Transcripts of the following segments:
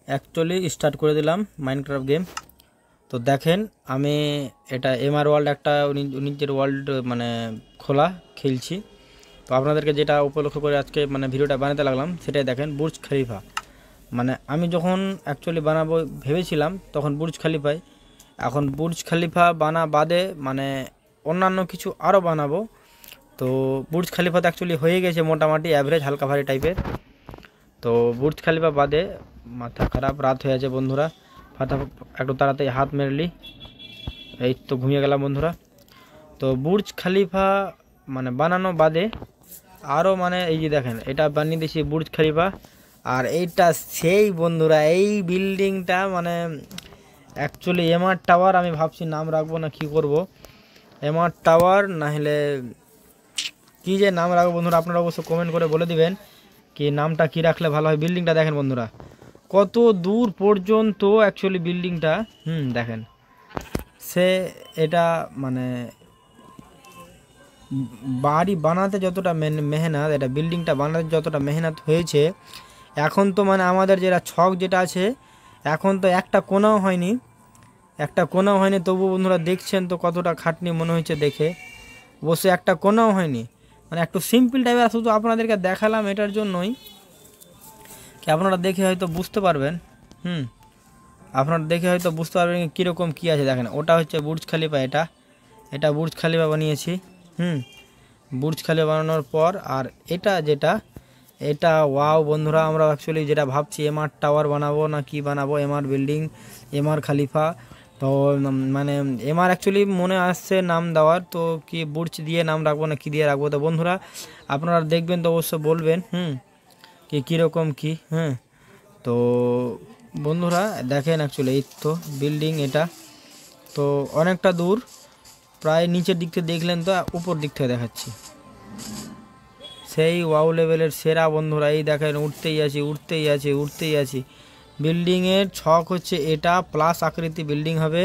Actually start করে দিলাম Minecraft game. তো দেখেন আমি এটা এমআর ওয়ার্ল্ড একটা নিজের ওয়ার্ল্ড মানে খোলা খেলছি। তো আপনাদেরকে যেটা উপলক্ষ করে আজকে মানে ভিডিওটা বানাতে লাগলাম সেটাই দেখেন, বুর্জ খলিফা। মানে আমি যখন অ্যাকচুয়ালি বানাবো ভেবেছিলাম তখন বুর্জ খলিফায়, এখন বুর্জ খলিফা বানা বাদে মানে অন্যান্য কিছু আরও বানাবো। তো বুর্জ খলিফা তো অ্যাকচুয়ালি হয়ে গেছে মোটামুটি অ্যাভারেজ হালকা ভারী টাইপের। তো বুর্জ খলিফা বাদে মাথা খারাপ, রাত হয়ে আছে বন্ধুরা, একটু তাড়াতাড়ি হাত মেরলি, এই তো ঘুমিয়ে গেলাম বন্ধুরা। তো বুর্জ খলিফা মানে বানানো বাদে আরও মানে এই যে দেখেন এটা বানিয়ে দিয়েছি বুর্জ খলিফা। আর এইটা সেই বন্ধুরা, এই বিল্ডিংটা মানে অ্যাকচুয়ালি এমআর টাওয়ার। আমি ভাবছি নাম রাখবো না কি করব, এমআর টাওয়ার না হলে কী যে নাম রাখবো বন্ধুরা, আপনারা অবশ্য কমেন্ট করে বলে দিবেন কি নামটা কি রাখলে ভালো হয়। বিল্ডিংটা দেখেন বন্ধুরা কত দূর পর্যন্ত অ্যাকচুয়ালি বিল্ডিংটা, দেখেন সে এটা মানে বাড়ি বানাতে যতটা মেহনত, এটা বিল্ডিংটা বানাতে যতটা মেহনত হয়েছে, এখন তো মানে আমাদের যেটা ছক যেটা আছে এখন তো একটা কোনাও হয়নি, তবু বন্ধুরা দেখছেন তো কতটা খাটনি মনে হচ্ছে দেখে। অবশ্যই একটা কোনাও হয়নি, মানে একটু সিম্পল টাইপের। শুধু আপনাদেরকে দেখালাম এটার জন্যই কি আপনারা দেখে হয়তো বুঝতে পারবেন, আপনারা দেখে হয়তো বুঝতে পারবেন কীরকম কী আছে। দেখেন ওটা হচ্ছে বুর্জ খলিফা, এটা বুর্জ খলিফা বানিয়েছি। বুর্জ খলিফা বানানোর পর আর এটা ওয়াও বন্ধুরা, আমরা অ্যাকচুয়ালি যেটা ভাবছি এমআর টাওয়ার বানাবো না কি বানাবো, এমআর বিল্ডিং, এমআর খলিফা। তো মানে এমআর অ্যাকচুয়ালি মনে আসছে নাম দেওয়ার, তো কি বুর্জ দিয়ে নাম রাখবো না কি দিয়ে রাখবো। তো বন্ধুরা আপনারা দেখবেন তো অবশ্য বলবেন কি কীরকম কী। তো বন্ধুরা দেখেন অ্যাকচুয়ালি এই তো বিল্ডিং, এটা তো অনেকটা দূর, প্রায় নিচের দিক থেকে দেখলেন তো উপর দিক থেকে দেখাচ্ছি, সেই ওয়াও লেভেলের সেরা বন্ধুরা। এই দেখেন উঠতেই আছি। বিল্ডিংয়ের ছক হচ্ছে এটা, প্লাস আকৃতি বিল্ডিং হবে।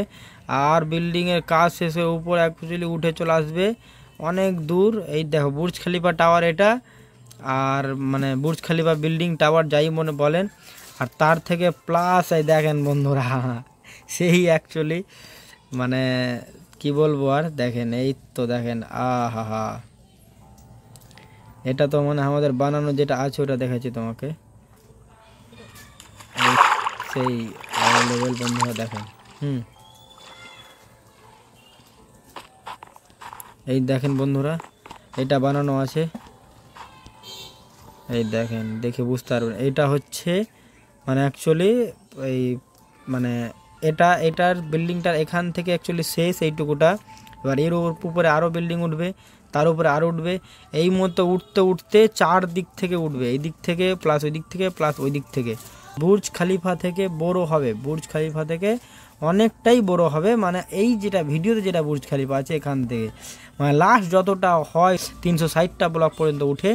আর বিল্ডিংয়ের কাজ শেষে উপর অ্যাকচুয়ালি উঠে চলে আসবে অনেক দূর। এই দেখো বুর্জ খলিফা টাওয়ার এটা, আর মানে বুর্জ খলিফা বিল্ডিং টাওয়ার যাই মনে বলেন। আর তার থেকে প্লাস এই দেখেন বন্ধুরা সেই অ্যাকচুয়ালি মানে কি বলবো আর, দেখেন এই তো দেখেন, আহা এটা তো মানে আমাদের বানানো যেটা আছে ওটা দেখাচ্ছি তোমাকে, সেই লেভেল বন্ধুরা দেখেন। এই দেখেন বন্ধুরা এটা বানানো আছে, এই দেখেন দেখে বুঝতে পারবেন। এটা হচ্ছে মানে অ্যাকচুয়ালি এই মানে এটার বিল্ডিংটার এখান থেকে অ্যাকচুয়ালি শেষ এইটুকুটা। এবার এর উপরে আরও বিল্ডিং উঠবে, তার উপরে আরও উঠবে, এই মতো উঠতে চার দিক থেকে উঠবে, এই দিক থেকে প্লাস ওই দিক থেকে প্লাস ওই দিক থেকে। বুর্জ খলিফা থেকে বড় হবে, বুর্জ খলিফা থেকে অনেকটাই বড় হবে। মানে এই যেটা ভিডিওতে যেটা বুর্জ খলিফা আছে এখান থেকে মানে লাস্ট যতটা হয় 360টা ব্লক পর্যন্ত উঠে।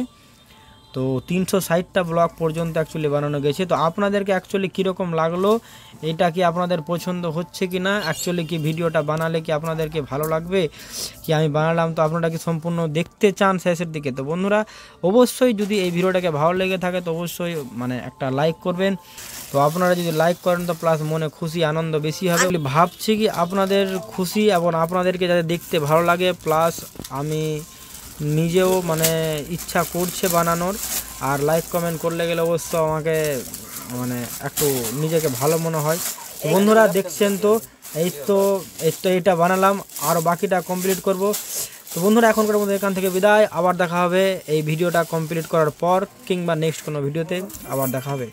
তো 360টা ব্লক পর্যন্ত অ্যাকচুয়ালি বানানো গেছে। তো আপনাদেরকে অ্যাকচুয়ালি কীরকম লাগলো, এটা কি আপনাদের পছন্দ হচ্ছে কি না, অ্যাকচুয়ালি কি ভিডিওটা বানালে কি আপনাদেরকে ভালো লাগবে, কি আমি বানালাম তো আপনারা কি সম্পূর্ণ দেখতে চান শেষের দিকে। তো বন্ধুরা অবশ্যই যদি এই ভিডিওটাকে ভালো লেগে থাকে তো অবশ্যই মানে একটা লাইক করবেন। তো আপনারা যদি লাইক করেন তো প্লাস মনে খুশি আনন্দ বেশি হবে। ভাবছি কি আপনাদের খুশি এবং আপনাদেরকে যাতে দেখতে ভালো লাগে, প্লাস আমি নিজেও মানে ইচ্ছা করছে বানানোর। আর লাইক কমেন্ট করলে গেলে অবশ্য আমাকে মানে একটু নিজেকে ভালো মনে হয়। বন্ধুরা দেখছেন তো এই তো এটা বানালাম, আর বাকিটা কমপ্লিট করব। তো বন্ধুরা এখনকার মধ্যে এখান থেকে বিদায়, আবার দেখা হবে এই ভিডিওটা কমপ্লিট করার পর কিংবা নেক্সট কোনো ভিডিওতে আবার দেখা হবে।